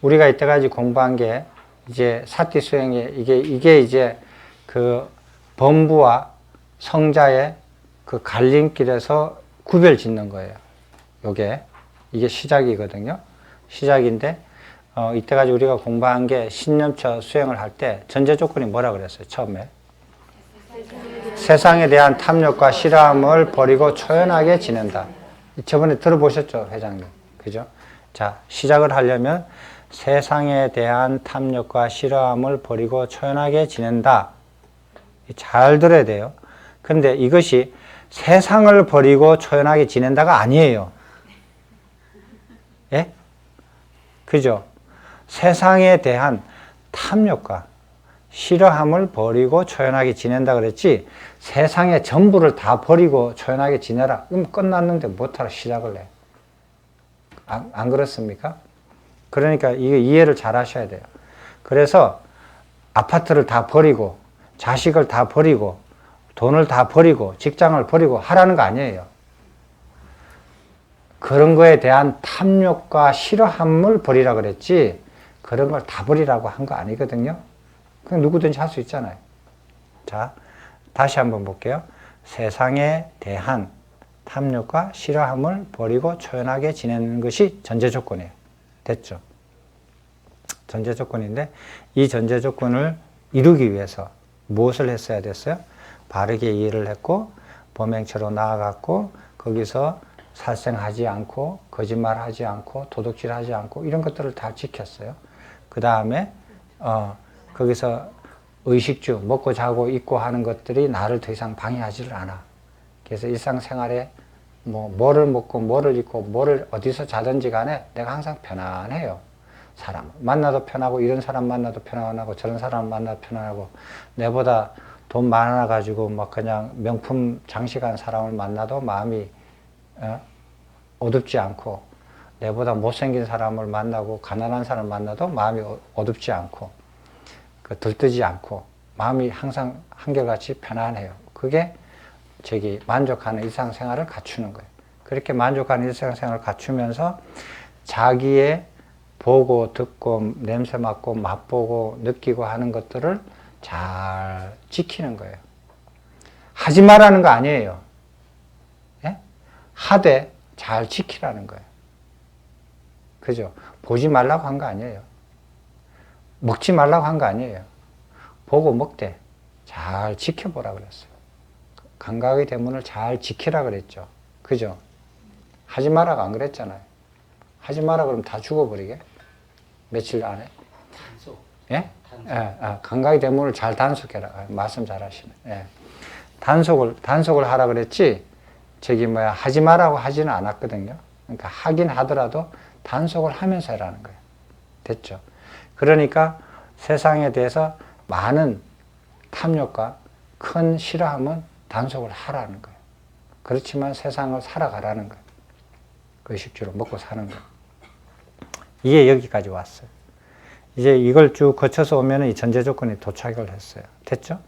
우리가 이때까지 공부한 게 이제 사티 수행에 이게 이제 그 범부와 성자의 그 갈림길에서 구별 짓는 거예요. 이게 시작이거든요. 시작인데, 이때까지 우리가 공부한 게 신념처 수행을 할 때 전제 조건이 뭐라 그랬어요? 처음에. 세상에 대한 탐욕과 싫어함을 버리고 초연하게 지낸다. 저번에 들어보셨죠, 회장님? 그죠? 자, 시작을 하려면 세상에 대한 탐욕과 싫어함을 버리고 초연하게 지낸다. 잘 들어야 돼요. 근데 이것이 세상을 버리고 초연하게 지낸다가 아니에요. 예? 그죠? 세상에 대한 탐욕과 싫어함을 버리고 초연하게 지낸다 그랬지, 세상의 전부를 다 버리고 초연하게 지내라. 그럼 끝났는데 못하러 시작을 해. 안 그렇습니까? 그러니까 이게 이해를 잘 하셔야 돼요. 그래서 아파트를 다 버리고, 자식을 다 버리고, 돈을 다 버리고, 직장을 버리고 하라는 거 아니에요. 그런 거에 대한 탐욕과 싫어함을 버리라 그랬지, 그런 걸 다 버리라고 한 거 아니거든요. 그냥 누구든지 할 수 있잖아요. 자, 다시 한번 볼게요. 세상에 대한 탐욕과 싫어함을 버리고 초연하게 지내는 것이 전제 조건이에요. 됐죠? 전제 조건인데, 이 전제 조건을 이루기 위해서 무엇을 했어야 됐어요? 바르게 이해를 했고, 범행처로 나아갔고, 거기서 살생하지 않고, 거짓말하지 않고, 도둑질하지 않고, 이런 것들을 다 지켰어요. 그 다음에 거기서 의식주, 먹고 자고 입고 하는 것들이 나를 더 이상 방해하지를 않아. 그래서 일상생활에 뭐를 먹고 뭐를 입고 뭐를 어디서 자든지 간에 내가 항상 편안해요. 사람 만나도 편하고, 이런 사람 만나도 편안하고, 저런 사람 만나도 편안하고, 내보다 돈 많아가지고 막 그냥 명품 장식한 사람을 만나도 마음이 어둡지 않고, 내보다 못생긴 사람을 만나고 가난한 사람을 만나도 마음이 어둡지 않고, 들뜨지 않고, 마음이 항상 한결같이 편안해요. 그게 만족하는 일상생활을 갖추는 거예요. 그렇게 만족하는 일상생활을 갖추면서 자기의 보고 듣고 냄새 맡고 맛보고 느끼고 하는 것들을 잘 지키는 거예요. 하지 말라는 거 아니에요. 예? 하되 잘 지키라는 거예요. 그죠? 보지 말라고 한 거 아니에요. 먹지 말라고 한 거 아니에요. 보고 먹되 잘 지켜보라 그랬어요. 감각의 대문을 잘 지키라 그랬죠. 그죠? 하지 마라고 안 그랬잖아요. 하지 마라 그러면 다 죽어버리게? 며칠 안에? 단속. 예? 감각의 대문을 잘 단속해라. 말씀 잘 하시네. 예. 단속을 하라 그랬지, 하지 마라고 하지는 않았거든요. 그러니까 하긴 하더라도 단속을 하면서 해라는 거예요. 됐죠? 그러니까 세상에 대해서 많은 탐욕과 큰 싫어함은 단속을 하라는 거예요. 그렇지만 세상을 살아가라는 거예요. 의식주로 먹고 사는 거예요. 이게 여기까지 왔어요. 이제 이걸 쭉 거쳐서 오면 이 전제 조건이 도착을 했어요. 됐죠?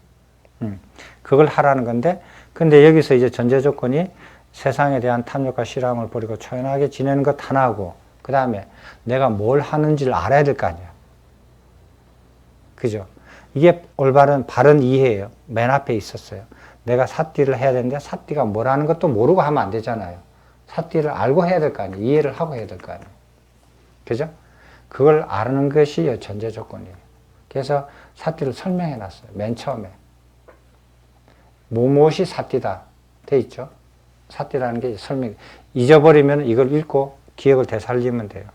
그걸 하라는 건데, 근데 여기서 이제 전제 조건이 세상에 대한 탐욕과 싫어함을 버리고 초연하게 지내는 것 하나고, 그 다음에 내가 뭘 하는지를 알아야 될 거 아니야. 그죠? 이게 바른 이해예요. 맨 앞에 있었어요. 내가 사띠를 해야 되는데 사띠가 뭐라는 것도 모르고 하면 안 되잖아요. 사띠를 알고 해야 될 거 아니에요. 이해를 하고 해야 될 거 아니에요. 그죠? 그걸 아는 것이 전제 조건이에요. 그래서 사띠를 설명해 놨어요. 맨 처음에. 무엇이 사띠다 돼 있죠? 사띠라는 게 설명. 잊어버리면 이걸 읽고 기억을 되살리면 돼요.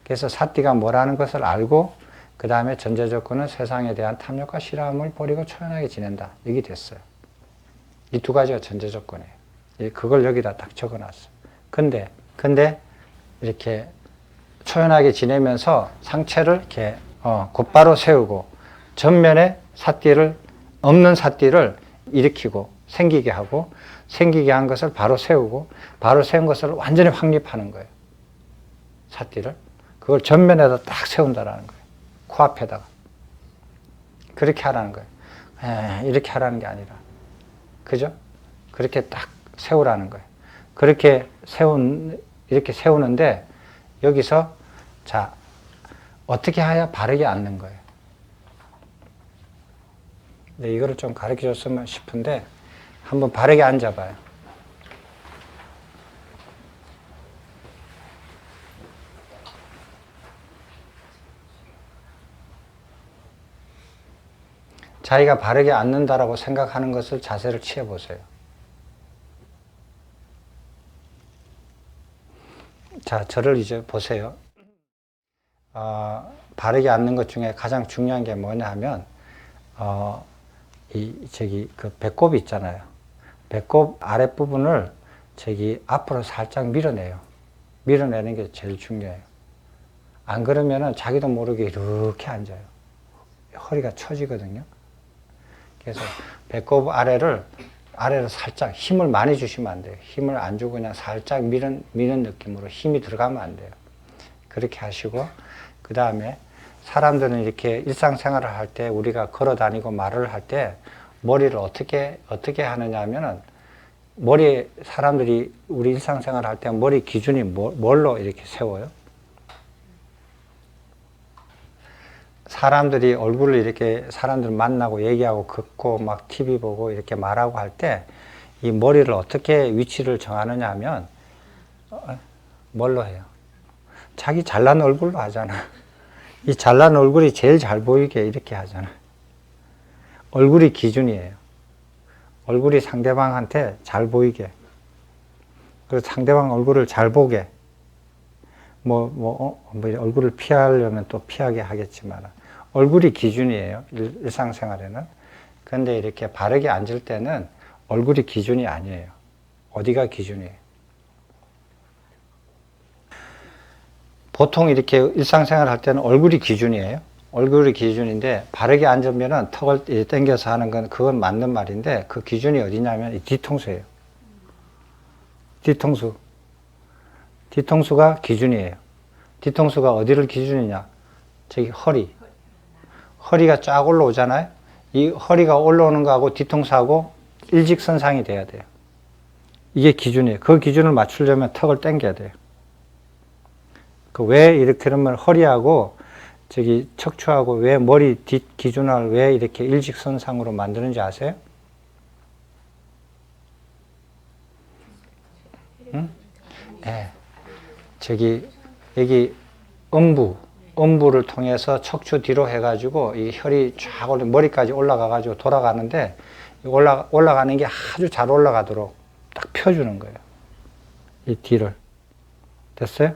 그래서 사띠가 뭐라는 것을 알고, 그 다음에 전제 조건은 세상에 대한 탐욕과 싫어함을 버리고 초연하게 지낸다. 이게 됐어요. 이 두 가지가 전제 조건이에요. 그걸 여기다 딱 적어 놨어요. 근데 이렇게 초연하게 지내면서 상체를 이렇게 곧바로 세우고, 전면에 없는 사띠를 일으키고 생기게 하고, 생기게 한 것을 바로 세우고, 바로 세운 것을 완전히 확립하는 거예요. 사띠를. 그걸 전면에다 딱 세운다라는 거예요. 코앞에다가. 그렇게 하라는 거예요. 이렇게 하라는 게 아니라. 그죠? 그렇게 딱 세우라는 거예요. 이렇게 세우는데, 여기서, 자, 어떻게 해야 바르게 앉는 거예요. 근데 이거를 좀 가르쳐 줬으면 싶은데 한번 바르게 앉아봐요. 자기가 바르게 앉는다라고 생각하는 것을 자세를 취해 보세요. 자, 저를 이제 보세요. 바르게 앉는 것 중에 가장 중요한 게 뭐냐 하면, 그 배꼽이 있잖아요. 배꼽 아랫부분을 앞으로 살짝 밀어내요. 밀어내는 게 제일 중요해요. 안 그러면은 자기도 모르게 이렇게 앉아요. 허리가 처지거든요. 그래서 배꼽 아래를 살짝 힘을 많이 주시면 안 돼요. 힘을 안 주고 그냥 살짝 미는 느낌으로 힘이 들어가면 안 돼요. 그렇게 하시고, 그 다음에 사람들은 이렇게 일상생활을 할 때 우리가 걸어 다니고 말을 할 때 머리를 어떻게 하느냐 하면은 사람들이 우리 일상생활을 할 때 머리 기준이 뭘로 이렇게 세워요? 사람들이 얼굴을 이렇게 사람들 만나고 얘기하고 긋고 막 TV 보고 이렇게 말하고 할 때 이 머리를 어떻게 위치를 정하느냐 하면 뭘로 해요? 자기 잘난 얼굴로 하잖아. 이 잘난 얼굴이 제일 잘 보이게 이렇게 하잖아. 얼굴이 기준이에요. 얼굴이 상대방한테 잘 보이게. 그래서 상대방 얼굴을 잘 보게. 얼굴을 피하려면 또 피하게 하겠지만, 얼굴이 기준이에요. 일상생활에는. 그런데 이렇게 바르게 앉을 때는 얼굴이 기준이 아니에요. 어디가 기준이에요? 보통 이렇게 일상생활 할 때는 얼굴이 기준이에요. 얼굴이 기준인데, 바르게 앉으면은 턱을 당겨서 하는 건 그건 맞는 말인데, 그 기준이 어디냐면 이 뒤통수예요. 뒤통수가 기준이에요. 뒤통수가 어디를 기준이냐? 저기 허리가 쫙 올라오잖아요. 이 허리가 올라오는 거하고 뒤통수하고 일직선상이 돼야 돼요. 이게 기준이에요. 그 기준을 맞추려면 턱을 당겨야 돼요. 왜 이렇게 그러면 허리하고 저기 척추하고 왜 머리 뒷 기준을 왜 이렇게 일직선상으로 만드는지 아세요? 응? 네. 여기 음부를 통해서 척추 뒤로 해가지고 이 혈이 쫙 머리까지 올라가가지고 돌아가는데, 올라가는 게 아주 잘 올라가도록 딱 펴주는 거예요. 이 뒤를. 됐어요?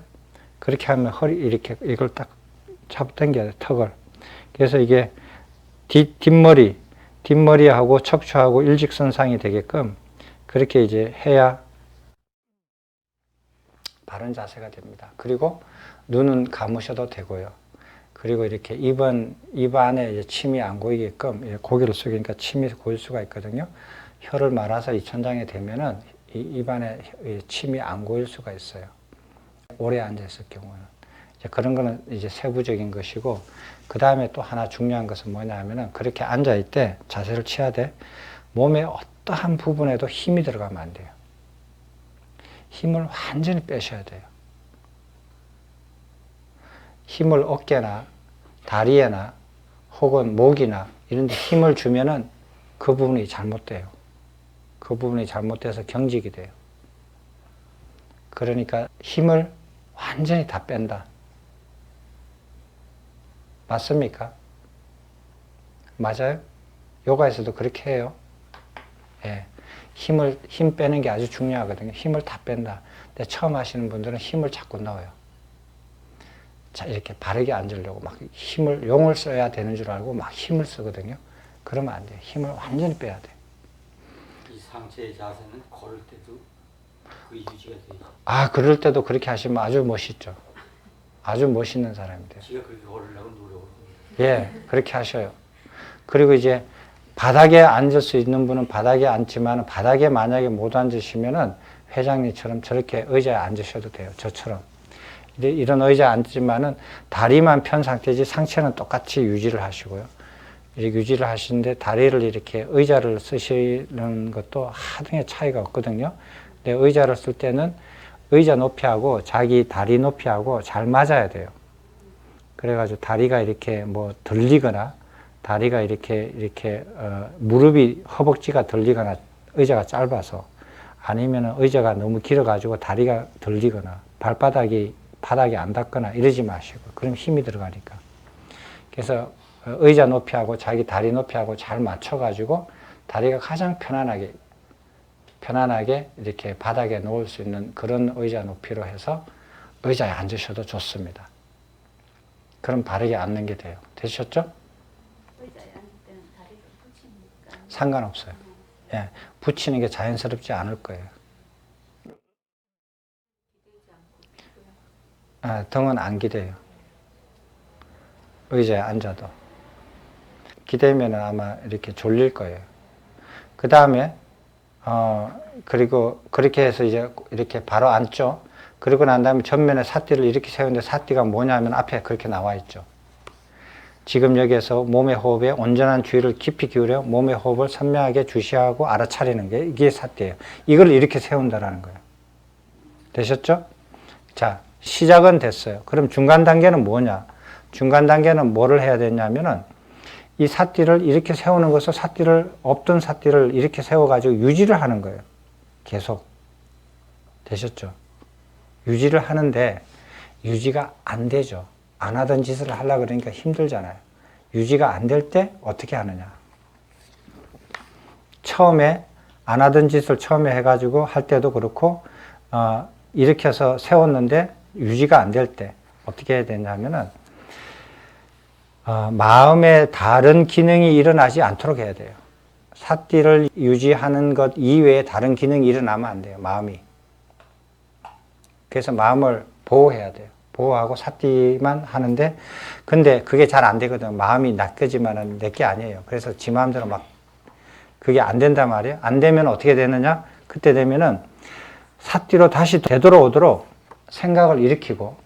그렇게 하면 이걸 딱 잡아당겨야 돼요, 턱을. 그래서 이게 뒷머리하고 척추하고 일직선상이 되게끔 그렇게 이제 해야 바른 자세가 됩니다. 그리고 눈은 감으셔도 되고요. 그리고 이렇게 입 안에 이제 침이 안 고이게끔 고개를 숙이니까 침이 고일 수가 있거든요. 혀를 말아서 이 천장에 대면은 입 안에 침이 안 고일 수가 있어요. 오래 앉아있을 경우는. 이제 그런 거는 이제 세부적인 것이고, 그 다음에 또 하나 중요한 것은 뭐냐 하면은, 그렇게 앉아있을 때 자세를 취해야 돼. 몸의 어떠한 부분에도 힘이 들어가면 안 돼요. 힘을 완전히 빼셔야 돼요. 힘을 어깨나 다리에나 혹은 목이나 이런 데 힘을 주면은 그 부분이 잘못돼요. 그 부분이 잘못돼서 경직이 돼요. 그러니까 힘을 완전히 다 뺀다. 맞습니까? 맞아요? 요가에서도 그렇게 해요. 예. 힘 빼는 게 아주 중요하거든요. 힘을 다 뺀다. 근데 처음 하시는 분들은 힘을 자꾸 넣어요. 자, 이렇게 바르게 앉으려고 막 용을 써야 되는 줄 알고 막 힘을 쓰거든요. 그러면 안 돼요. 힘을 완전히 빼야 돼요. 이 상체의 자세는 걸을 때도 그 유지가 되죠. 그럴 때도 그렇게 하시면 아주 멋있죠. 아주 멋있는 사람이 돼요. 제가 그렇게 걸으려고 노력을 합니다. 예, 그렇게 하셔요. 그리고 이제 바닥에 앉을 수 있는 분은 바닥에 앉지만, 바닥에 만약에 못 앉으시면은 회장님처럼 저렇게 의자에 앉으셔도 돼요. 저처럼. 이런 의자에 앉지만은 다리만 편 상태지 상체는 똑같이 유지를 하시고요. 이렇게 유지를 하시는데, 다리를 이렇게 의자를 쓰시는 것도 하등의 차이가 없거든요. 근데 의자를 쓸 때는 의자 높이하고 자기 다리 높이하고 잘 맞아야 돼요. 그래가지고 다리가 이렇게 뭐 들리거나 다리가 이렇게 무릎이 허벅지가 들리거나 의자가 짧아서 아니면 의자가 너무 길어가지고 다리가 들리거나 발바닥이 바닥에 안 닿거나 이러지 마시고 그럼 힘이 들어가니까. 그래서 의자 높이하고 자기 다리 높이하고 잘 맞춰가지고 다리가 가장 편안하게 이렇게 바닥에 놓을 수 있는 그런 의자 높이로 해서 의자에 앉으셔도 좋습니다. 그럼 바르게 앉는 게 돼요. 되셨죠? 의자에 앉을 때는 다리를 붙이니까 상관없어요. 예, 붙이는 게 자연스럽지 않을 거예요. 등은 안 기대요. 의자에 앉아도. 기대면 아마 이렇게 졸릴 거예요. 그 다음에, 그리고 그렇게 해서 이제 이렇게 바로 앉죠. 그리고 난 다음에 전면에 사띠를 이렇게 세우는데 사띠가 뭐냐면 앞에 그렇게 나와 있죠. 지금 여기에서 몸의 호흡에 온전한 주의를 깊이 기울여 몸의 호흡을 선명하게 주시하고 알아차리는 게 이게 사띠예요. 이걸 이렇게 세운다라는 거예요. 되셨죠? 자, 시작은 됐어요. 그럼 중간 단계는 뭐냐? 중간 단계는 뭐를 해야 되냐면은 이 사띠를 이렇게 세우는 것을 없던 사띠를 이렇게 세워가지고 유지를 하는 거예요. 계속. 되셨죠? 유지를 하는데 유지가 안 되죠. 안 하던 짓을 하려고 그러니까 힘들잖아요. 유지가 안 될 때 어떻게 하느냐. 처음에 안 하던 짓을 처음에 해가지고 할 때도 그렇고 이렇게 해서 세웠는데 유지가 안 될 때 어떻게 해야 되냐면은 마음에 다른 기능이 일어나지 않도록 해야 돼요. 사띠를 유지하는 것 이외에 다른 기능이 일어나면 안 돼요. 마음이. 그래서 마음을 보호해야 돼요. 보호하고 사띠만 하는데 근데 그게 잘 안 되거든요. 마음이 낚여지만은 내 게 아니에요. 그래서 지 마음대로 막 그게 안 된단 말이에요. 안 되면 어떻게 되느냐? 그때 되면은 사띠로 다시 되돌아오도록 생각을 일으키고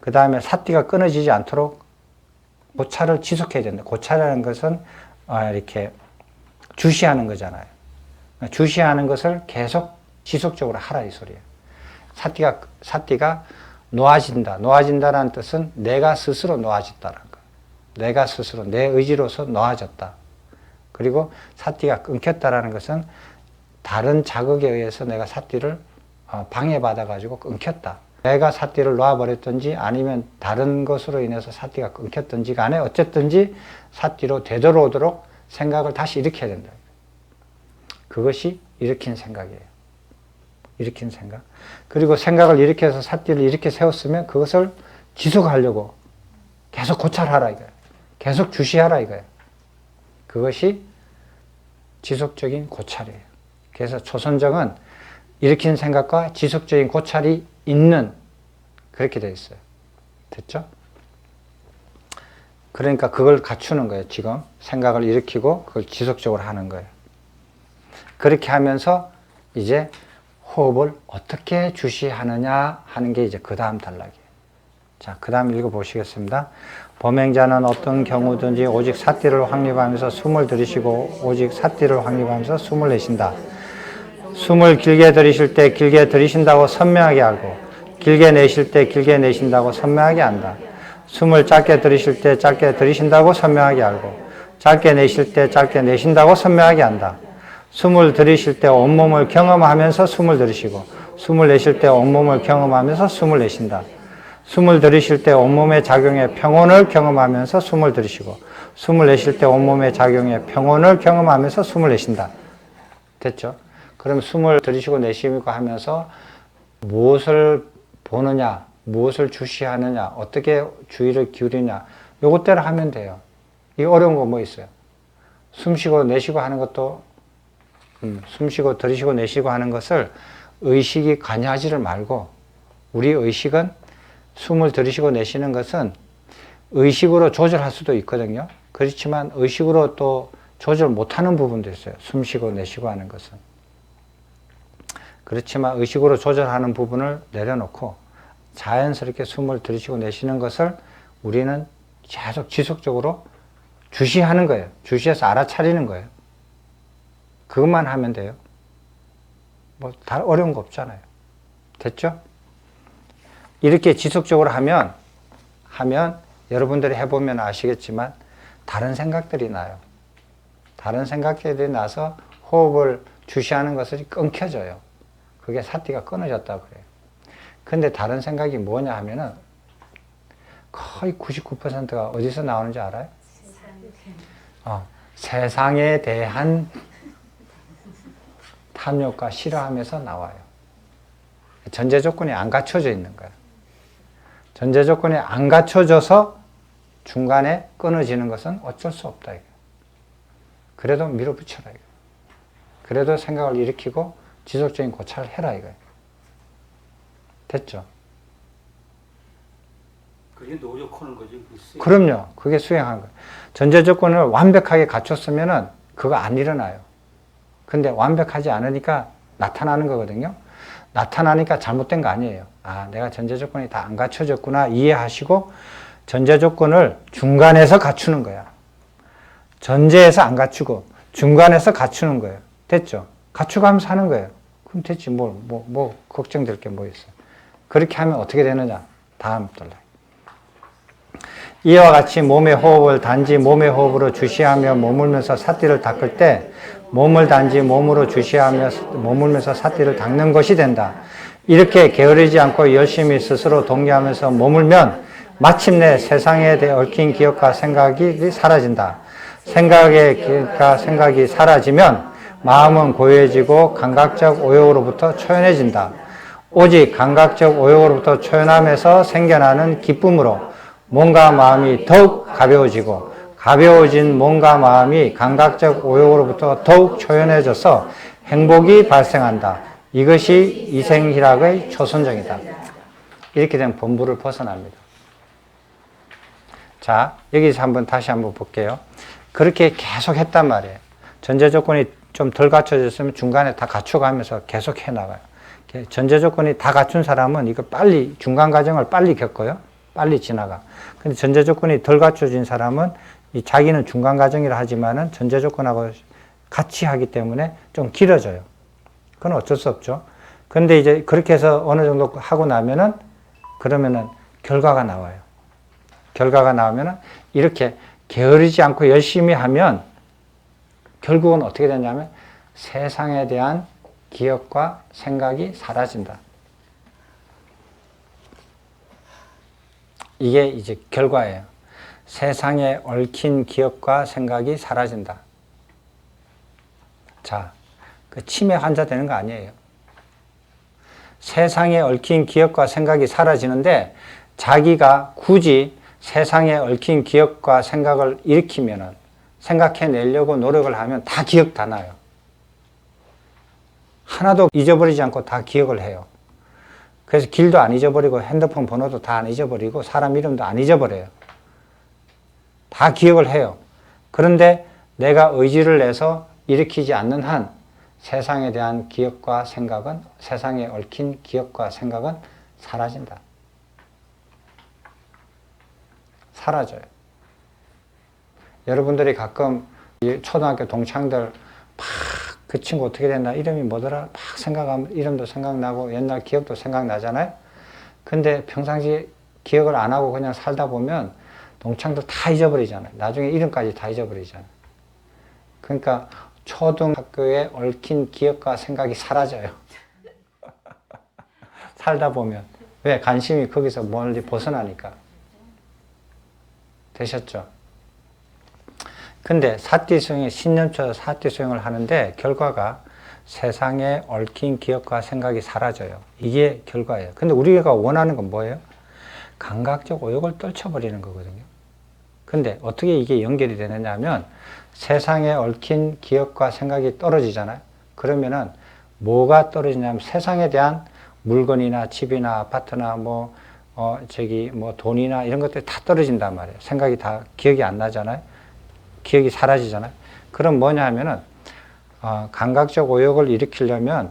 그 다음에 사띠가 끊어지지 않도록 고찰을 지속해야 된다. 고찰이라는 것은 이렇게 주시하는 거잖아요. 주시하는 것을 계속 지속적으로 하라 이 소리예요. 사띠가 놓아진다. 놓아진다라는 뜻은 내가 스스로 놓아졌다는 거예요. 내가 스스로 내 의지로서 놓아졌다. 그리고 사띠가 끊겼다라는 것은 다른 자극에 의해서 내가 사띠를 방해받아가지고 끊겼다. 내가 사띠를 놓아버렸든지 아니면 다른 것으로 인해서 사띠가 끊겼든지 간에 어쨌든지 사띠로 되돌아오도록 생각을 다시 일으켜야 된다. 그것이 일으킨 생각이에요. 일으킨 생각. 그리고 생각을 일으켜서 사띠를 이렇게 세웠으면 그것을 지속하려고 계속 고찰하라 이거예요. 계속 주시하라 이거예요. 그것이 지속적인 고찰이에요. 그래서 초선정은 일으킨 생각과 지속적인 고찰이 있는 그렇게 되어 있어요. 됐죠? 그러니까 그걸 갖추는 거예요. 지금 생각을 일으키고 그걸 지속적으로 하는 거예요. 그렇게 하면서 이제 호흡을 어떻게 주시하느냐 하는 게 이제 그 다음 단락이에요. 자, 그 다음 읽어보시겠습니다. 범행자는 어떤 경우든지 오직 사띠를 확립하면서 숨을 들이쉬고 오직 사띠를 확립하면서 숨을 내쉰다. 숨을 길게 들이쉴 때 길게 들이쉰다고 선명하게 알고 길게 내쉴 때 길게 내쉰다고 선명하게 안다. 숨을 짧게 들이쉴 때 짧게 들이쉰다고 선명하게 알고 짧게 내쉴 때 짧게 내쉰다고 선명하게 안다. 숨을 들이쉴 때 온몸을 경험하면서 숨을 들이쉬고 숨을 내쉴 때 온몸을 경험하면서 숨을 내쉰다. 숨을 들이쉴 때 온몸의 작용의 평온을 경험하면서 숨을 들이쉬고 숨을 내쉴 때 온몸의 작용의 평온을 경험하면서 숨을 내쉰다. 됐죠? 그럼 숨을 들이쉬고 내쉬고 하면서 무엇을 보느냐, 무엇을 주시하느냐, 어떻게 주의를 기울이냐, 요것대로 하면 돼요. 이 어려운 거 뭐 있어요? 숨쉬고 내쉬고 하는 것도, 숨쉬고 들이쉬고 내쉬고 하는 것을 의식이 관여하지를 말고, 우리 의식은 숨을 들이쉬고 내쉬는 것은 의식으로 조절할 수도 있거든요. 그렇지만 의식으로 또 조절 못하는 부분도 있어요. 숨쉬고 내쉬고 하는 것은. 그렇지만 의식으로 조절하는 부분을 내려놓고 자연스럽게 숨을 들이쉬고 내쉬는 것을 우리는 계속 지속적으로 주시하는 거예요. 주시해서 알아차리는 거예요. 그것만 하면 돼요. 뭐 다 어려운 거 없잖아요. 됐죠? 이렇게 지속적으로 하면 여러분들이 해보면 아시겠지만 다른 생각들이 나요. 다른 생각들이 나서 호흡을 주시하는 것이 끊겨져요. 그게 사띠가 끊어졌다고 그래요. 근데 다른 생각이 뭐냐 하면은 거의 99%가 어디서 나오는지 알아요? 세상에 대한 탐욕과 싫어하면서 나와요. 전제 조건이 안 갖춰져 있는 거예요. 전제 조건이 안 갖춰져서 중간에 끊어지는 것은 어쩔 수 없다. 이거예요. 그래도 밀어붙여라. 이거예요. 그래도 생각을 일으키고 지속적인 고찰을 해라. 이거예요. 됐죠? 그게 노력하는 거지. 그럼요. 그게 수행하는 거예요. 전제 조건을 완벽하게 갖췄으면은 그거 안 일어나요. 근데 완벽하지 않으니까 나타나는 거거든요. 나타나니까 잘못된 거 아니에요. 아, 내가 전제 조건이 다 안 갖춰졌구나 이해하시고 전제 조건을 중간에서 갖추는 거야. 전제에서 안 갖추고 중간에서 갖추는 거예요. 됐죠? 갖추고 하면서 하는 거예요. 그럼 됐지. 뭐 걱정될 게 뭐 있어요. 그렇게 하면 어떻게 되느냐? 다음 달라. 이와 같이 몸의 호흡을 단지 몸의 호흡으로 주시하며 머물면서 사띠를 닦을 때 몸을 단지 몸으로 주시하며 머물면서 사띠를 닦는 것이 된다. 이렇게 게으르지 않고 열심히 스스로 독려하면서 머물면 마침내 세상에 대해 얽힌 기억과 생각이 사라진다. 생각이 사라지면 마음은 고요해지고 감각적 오욕으로부터 초연해진다. 오직 감각적 오욕으로부터 초연함에서 생겨나는 기쁨으로 몸과 마음이 더욱 가벼워지고 가벼워진 몸과 마음이 감각적 오욕으로부터 더욱 초연해져서 행복이 발생한다. 이것이 이생희락의 초선정이다. 이렇게 되면 범부를 벗어납니다. 자, 여기서 다시 한번 볼게요. 그렇게 계속 했단 말이에요. 전제 조건이 좀 덜 갖춰졌으면 중간에 다 갖춰가면서 계속 해나가요. 전제 조건이 다 갖춘 사람은 이거 빨리, 중간 과정을 빨리 겪어요. 빨리 지나가. 근데 전제 조건이 덜 갖춰진 사람은 자기는 중간 과정이라 하지만은 전제 조건하고 같이 하기 때문에 좀 길어져요. 그건 어쩔 수 없죠. 근데 이제 그렇게 해서 어느 정도 하고 나면은 그러면은 결과가 나와요. 결과가 나오면은 이렇게 게으르지 않고 열심히 하면 결국은 어떻게 되냐면 세상에 대한 기억과 생각이 사라진다. 이게 이제 결과예요. 세상에 얽힌 기억과 생각이 사라진다. 자, 그 치매 환자 되는 거 아니에요. 세상에 얽힌 기억과 생각이 사라지는데 자기가 굳이 세상에 얽힌 기억과 생각을 일으키면은 생각해내려고 노력을 하면 다 기억 다 나요. 하나도 잊어버리지 않고 다 기억을 해요. 그래서 길도 안 잊어버리고 핸드폰 번호도 다 안 잊어버리고 사람 이름도 안 잊어버려요. 다 기억을 해요. 그런데 내가 의지를 내서 일으키지 않는 한 세상에 대한 기억과 생각은, 세상에 얽힌 기억과 생각은 사라진다. 사라져요. 여러분들이 가끔 초등학교 동창들 그 친구 어떻게 됐나, 이름이 뭐더라 막 생각하면 이름도 생각나고 옛날 기억도 생각나잖아요. 근데 평상시에 기억을 안 하고 그냥 살다 보면 동창들 다 잊어버리잖아요. 나중에 이름까지 다 잊어버리잖아요. 그러니까 초등학교에 얽힌 기억과 생각이 사라져요. 살다 보면. 왜? 관심이 거기서 멀리 벗어나니까. 되셨죠? 근데 사띠수행에 신념처럼 사띠수행을 하는데 결과가 세상에 얽힌 기억과 생각이 사라져요. 이게 결과예요. 근데 우리가 원하는 건 뭐예요? 감각적 오욕을 떨쳐버리는 거거든요. 근데 어떻게 이게 연결이 되느냐 하면 세상에 얽힌 기억과 생각이 떨어지잖아요. 그러면은 뭐가 떨어지냐면 세상에 대한 물건이나 집이나 아파트나 돈이나 이런 것들이 다 떨어진단 말이에요. 생각이 다 기억이 안 나잖아요. 기억이 사라지잖아요. 그럼 뭐냐 하면은, 감각적 오욕을 일으키려면,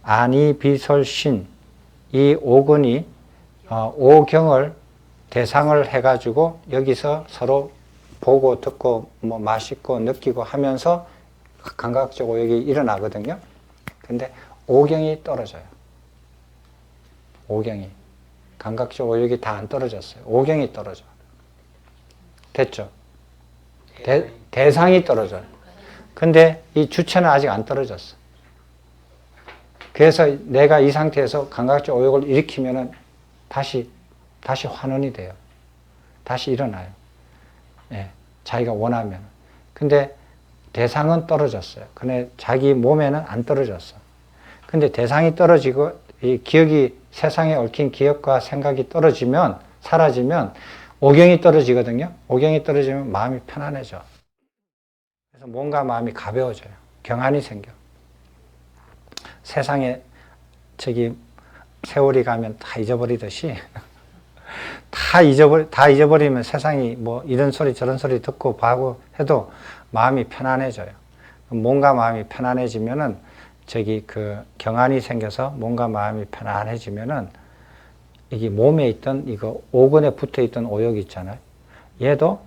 아니, 비설, 신, 이 오근이, 오경을 대상을 해가지고 여기서 서로 보고, 듣고, 맛있고, 느끼고 하면서 감각적 오욕이 일어나거든요. 근데 오경이 떨어져요. 오경이. 감각적 오욕이 다 안 떨어졌어요. 오경이 떨어져. 됐죠? 대상이 떨어져요. 근데 이 주체는 아직 안 떨어졌어. 그래서 내가 이 상태에서 감각적 오욕을 일으키면은 다시 환원이 돼요. 다시 일어나요. 예, 자기가 원하면. 근데 대상은 떨어졌어요. 근데 자기 몸에는 안 떨어졌어. 근데 대상이 떨어지고 이 기억이 세상에 얽힌 기억과 생각이 떨어지면 사라지면 오경이 떨어지거든요. 오경이 떨어지면 마음이 편안해져. 그래서 몸과 마음이 가벼워져요. 경안이 생겨. 세상에 저기 세월이 가면 다 잊어버리듯이 다 잊어버리면 세상이 뭐 이런 소리 저런 소리 듣고 봐고 해도 마음이 편안해져요. 몸과 마음이 편안해지면은 저기 그 경안이 생겨서 몸과 마음이 편안해지면은 이게 몸에 있던 이거 오근에 붙어 있던 오욕이 있잖아요. 얘도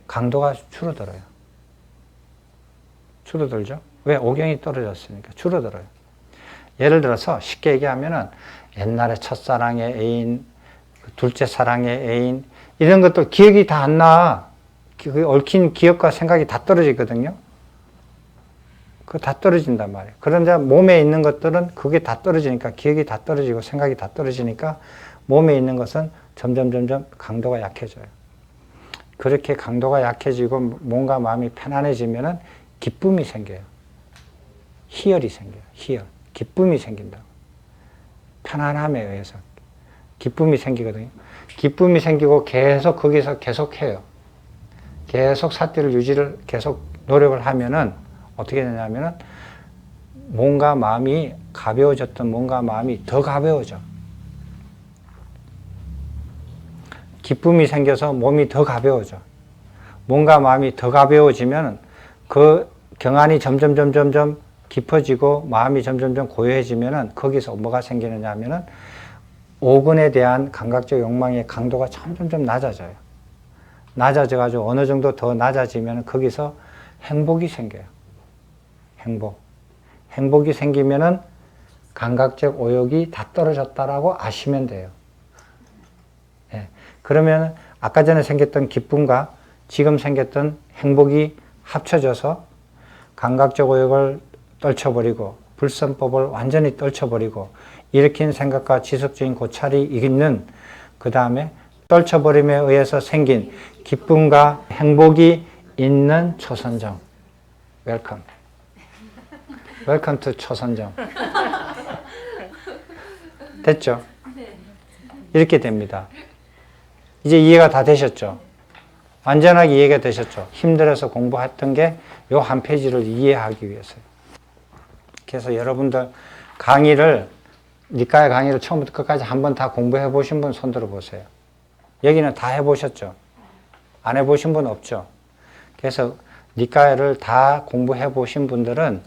강도가 줄어들어요. 줄어들죠? 왜? 오경이 떨어졌으니까 줄어들어요. 예를 들어서 쉽게 얘기하면은 옛날에 첫사랑의 애인, 둘째 사랑의 애인 이런 것들 기억이 다 안 나. 그 얽힌 기억과 생각이 다 떨어지거든요. 그거 다 떨어진단 말이에요. 그런데 몸에 있는 것들은 그게 다 떨어지니까 기억이 다 떨어지고 생각이 다 떨어지니까 몸에 있는 것은 점점 강도가 약해져요. 그렇게 강도가 약해지고 몸과 마음이 편안해지면은 기쁨이 생겨요. 희열이 생겨요. 희열. 기쁨이 생긴다고. 편안함에 의해서 기쁨이 생기거든요. 기쁨이 생기고 계속 거기서 계속해요. 계속 사티를 유지를 계속 노력을 하면은 어떻게 되냐면은 몸과 마음이 가벼워졌던 몸과 마음이 더 가벼워져. 기쁨이 생겨서 몸이 더 가벼워져. 몸과 마음이 더 가벼워지면 그 경안이 점점 깊어지고 마음이 점점 고요해지면은 거기서 뭐가 생기느냐 하면은 오근에 대한 감각적 욕망의 강도가 점점 낮아져요. 낮아져가지고 어느 정도 더 낮아지면 거기서 행복이 생겨요. 행복이 생기면은 감각적 오욕이 다 떨어졌다라고 아시면 돼요. 예. 그러면 아까 전에 생겼던 기쁨과 지금 생겼던 행복이 합쳐져서 감각적 오욕을 떨쳐버리고 불선법을 완전히 떨쳐버리고 일으킨 생각과 지속적인 고찰이 있는 그 다음에 떨쳐버림에 의해서 생긴 기쁨과 행복이 있는 초선정. 웰컴. 웰컴 투 초선정. 됐죠? 이렇게 됩니다. 이제 이해가 다 되셨죠? 완전하게 이해가 되셨죠? 힘들어서 공부했던 게 요 한 페이지를 이해하기 위해서요. 그래서 여러분들 니까의 강의를 처음부터 끝까지 한번 다 공부해 보신 분 손 들어 보세요. 여기는 다 해보셨죠? 안 해보신 분 없죠? 그래서 니까를 다 공부해 보신 분들은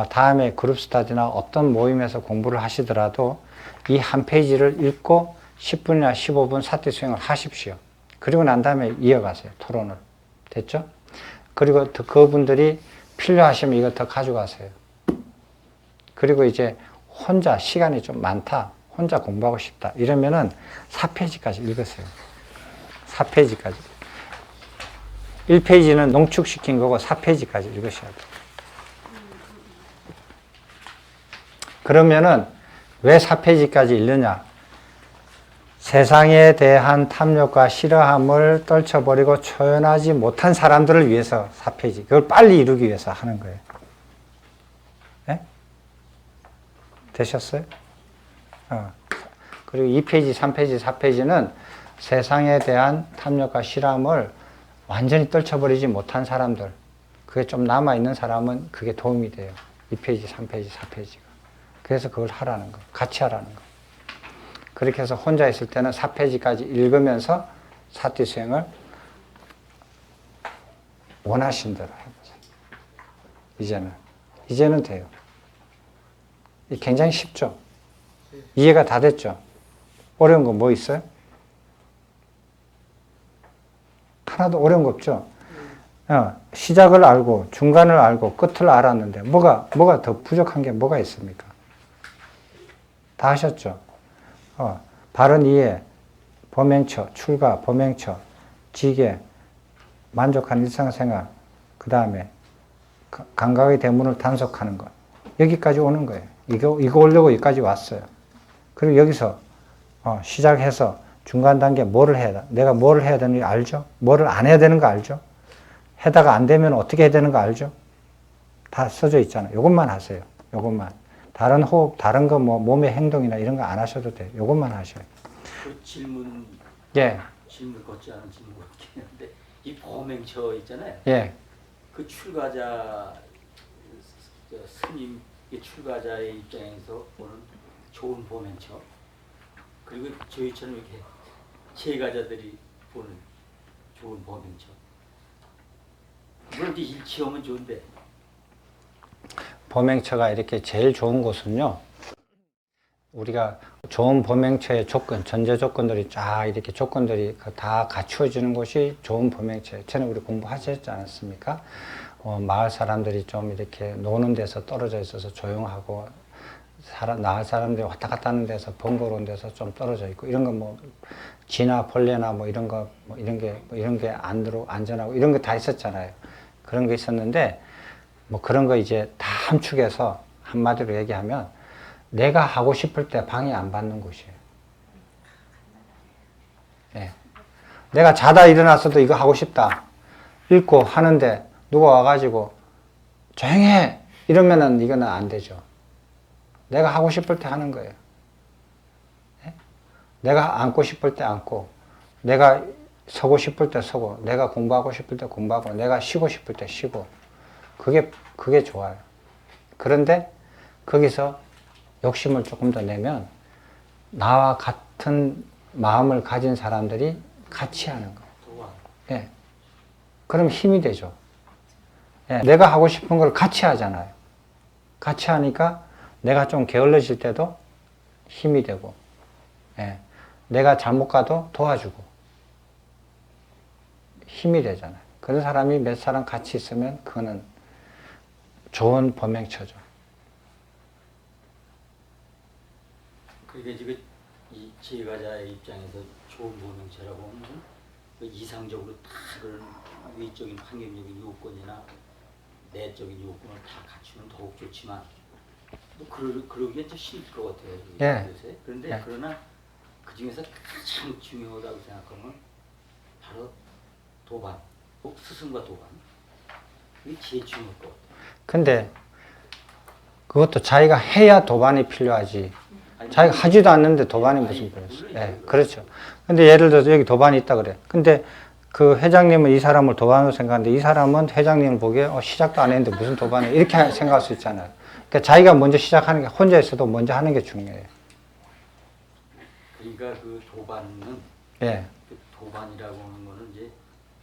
다음에 그룹 스터디나 어떤 모임에서 공부를 하시더라도 이 한 페이지를 읽고 10분이나 15분 사티 수행을 하십시오. 그리고 난 다음에 이어가세요. 토론을. 됐죠? 그리고 그분들이 필요하시면 이거 더 가져가세요. 그리고 이제 혼자 시간이 좀 많다. 혼자 공부하고 싶다. 이러면은 4페이지까지 읽으세요. 4페이지까지. 1페이지는 농축시킨 거고 4페이지까지 읽으셔야 돼요. 그러면은 왜 4페이지까지 읽느냐? 세상에 대한 탐욕과 싫어함을 떨쳐버리고 초연하지 못한 사람들을 위해서 4페이지. 그걸 빨리 이루기 위해서 하는 거예요. 네? 되셨어요? 그리고 2페이지, 3페이지, 4페이지는 세상에 대한 탐욕과 싫어함을 완전히 떨쳐버리지 못한 사람들. 그게 좀 남아있는 사람은 그게 도움이 돼요. 2페이지, 3페이지, 4페이지가. 그래서 그걸 하라는 거. 같이 하라는 거. 그렇게 해서 혼자 있을 때는 4페이지까지 읽으면서 사티 수행을 원하신 대로 해보세요. 이제는 돼요. 굉장히 쉽죠? 이해가 다 됐죠? 어려운 거 뭐 있어요? 하나도 어려운 거 없죠? 시작을 알고 중간을 알고 끝을 알았는데 뭐가 더 부족한 게 뭐가 있습니까? 다 하셨죠? 바른 이해, 범행처, 출가, 범행처, 지계, 만족한 일상생활, 그 다음에 감각의 대문을 단속하는 것. 여기까지 오는 거예요. 이거 오려고 여기까지 왔어요. 그리고 여기서 시작해서 중간 단계 뭐를 해야 돼? 내가 뭐를 해야 되는지 알죠? 뭐를 안 해야 되는 거 알죠? 해다가 안 되면 어떻게 해야 되는 거 알죠? 다 써져 있잖아요. 요것만 하세요. 요것만. 다른 호흡, 다른 거 뭐 몸의 행동이나 이런 거 안 하셔도 돼요. 요것만 하셔요. 그 질문 예. 질문 걷지 않은 질문 걷긴 한데 이 범행처 있잖아요. 예. 그 출가자 스님 출가자의 입장에서 보는 좋은 범행처 그리고 저희처럼 이렇게 제가자들이 보는 좋은 범행처 물론 이제 일치하면 좋은데 범행처가 이렇게 제일 좋은 곳은요. 우리가 좋은 범행처의 조건, 전제 조건들이 쫙 이렇게 조건들이 다 갖추어지는 곳이 좋은 범행처예요. 전에 우리 공부하셨지 않았습니까? 마을 사람들이 좀 이렇게 노는 데서 떨어져 있어서 조용하고 마을 사람들이 왔다 갔다 하는 데서 번거로운 데서 좀 떨어져 있고 이런 거 뭐 쥐나 벌레나 뭐 이런 거 뭐 이런 게 안 들어 안전하고 이런 거 다 있었잖아요. 그런 게 있었는데 뭐 그런 거 이제 다 함축해서 한마디로 얘기하면 내가 하고 싶을 때 방해 안 받는 곳이에요. 예. 내가 자다 일어났어도 이거 하고 싶다. 읽고 하는데 누가 와가지고 조용해! 이러면은 이거는 안 되죠. 내가 하고 싶을 때 하는 거예요. 예? 내가 앉고 싶을 때 앉고, 내가 서고 싶을 때 서고, 내가 공부하고 싶을 때 공부하고, 내가 쉬고 싶을 때 쉬고. 그게 좋아요. 그런데 거기서 욕심을 조금 더 내면 나와 같은 마음을 가진 사람들이 같이 하는 거예요. 예. 그럼 힘이 되죠. 예. 내가 하고 싶은 걸 같이 하잖아요. 같이 하니까 내가 좀 게을러질 때도 힘이 되고, 예. 내가 잘못 가도 도와주고, 힘이 되잖아요. 그런 사람이 몇 사람 같이 있으면 그거는 좋은 범행처죠. 그러니까 지금 이 제가자의 입장에서 좋은 범행처라고 하면 그 이상적으로 다 그런 외적인 환경적인 요건이나 내적인 요건을 다 갖추면 더욱 좋지만 뭐 그러기엔 좀 힘들 것 같아요. 예. 요새. 그런데 예. 그러나 그 중에서 가장 중요하다고 생각하면 바로 도반, 꼭 스승과 도반. 이게 제일 중요할 것 같아요. 근데 그것도 자기가 해야 도반이 필요하지. 자기가 하지도 않는데 도반이 무슨 필요했어. 예, 그렇죠. 근데 예를 들어서 여기 도반이 있다 그래. 근데 그 회장님은 이 사람을 도반으로 생각하는데 이 사람은 회장님을 보기에 시작도 안 했는데 무슨 도반이 이렇게 생각할 수 있잖아요. 그러니까 자기가 먼저 시작하는 게 혼자 있어도 먼저 하는 게 중요해요. 그러니까 그 도반은 예. 그 도반이라고 하는 거는 이제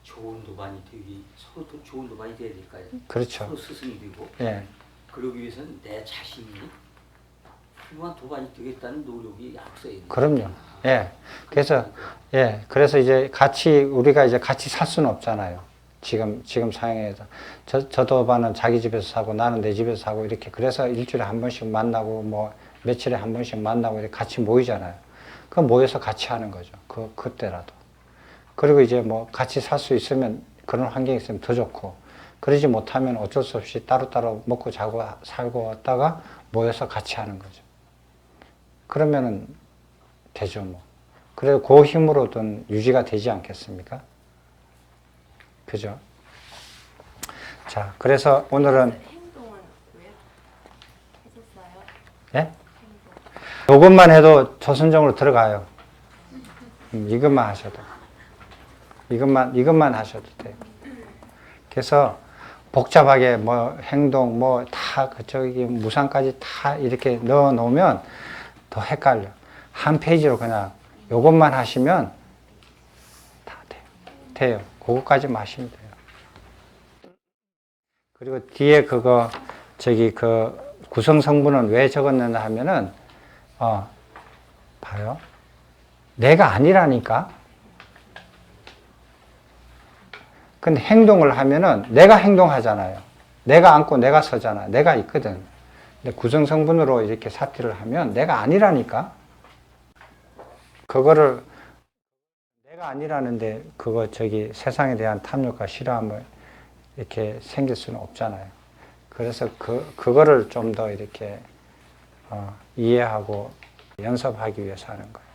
좋은 도반이 되기 서로 또 좋은 도반이 돼야 될까요? 그렇죠. 서로 스승이 되고 예. 그러기 위해서는 내 자신이 훌륭한 도반이 되겠다는 노력이 앞서야 돼요. 그럼요. 예. 그래서 이제 우리가 이제 같이 살 수는 없잖아요. 지금 상황에서. 저 도반은 자기 집에서 사고 나는 내 집에서 사고 이렇게 그래서 일주일에 한 번씩 만나고 뭐 며칠에 한 번씩 만나고 이렇게 같이 모이잖아요. 그 모여서 같이 하는 거죠. 그때라도. 그리고 이제 뭐 같이 살 수 있으면 그런 환경이 있으면 더 좋고 그러지 못하면 어쩔 수 없이 따로따로 먹고 자고 살고 왔다가 모여서 같이 하는 거죠. 그러면은 되죠, 뭐. 그래도 그 힘으로든 유지가 되지 않겠습니까? 그죠? 자, 그래서 오늘은 행동은 왜 하셨어요? 예? 요것만 해도 조선정으로 들어가요. 이것만 하셔도. 이것만 하셔도 돼요. 그래서 복잡하게 뭐 행동 뭐 다 그쪽이 무상까지 다 이렇게 넣어 놓으면 더 헷갈려. 한 페이지로 그냥 요것만 하시면 다 돼요. 돼요. 그거까지만 하시면 돼요. 그리고 뒤에 그 구성 성분은 왜 적었느냐 하면은 봐요. 내가 아니라니까. 근데 행동을 하면은 내가 행동하잖아요. 내가 앉고 내가 서잖아. 내가 있거든. 근데 구성 성분으로 이렇게 사티를 하면 내가 아니라니까. 그거를 내가 아니라는데 그거 저기 세상에 대한 탐욕과 싫어함을 이렇게 생길 수는 없잖아요. 그래서 그거를 좀 더 이렇게 이해하고 연습하기 위해서 하는 거예요.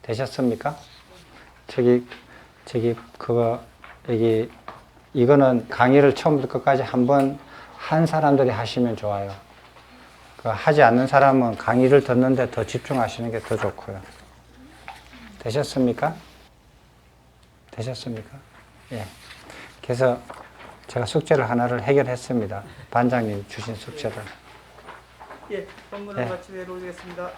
되셨습니까? 그거 여기 이거는 강의를 처음부터 끝까지 한번 한 사람들이 하시면 좋아요. 하지 않는 사람은 강의를 듣는데 더 집중하시는 게 더 좋고요. 되셨습니까? 되셨습니까? 예. 그래서 제가 숙제를 하나를 해결했습니다. 반장님 주신 숙제를. 예, 본문을 예. 마치도록 하겠습니다.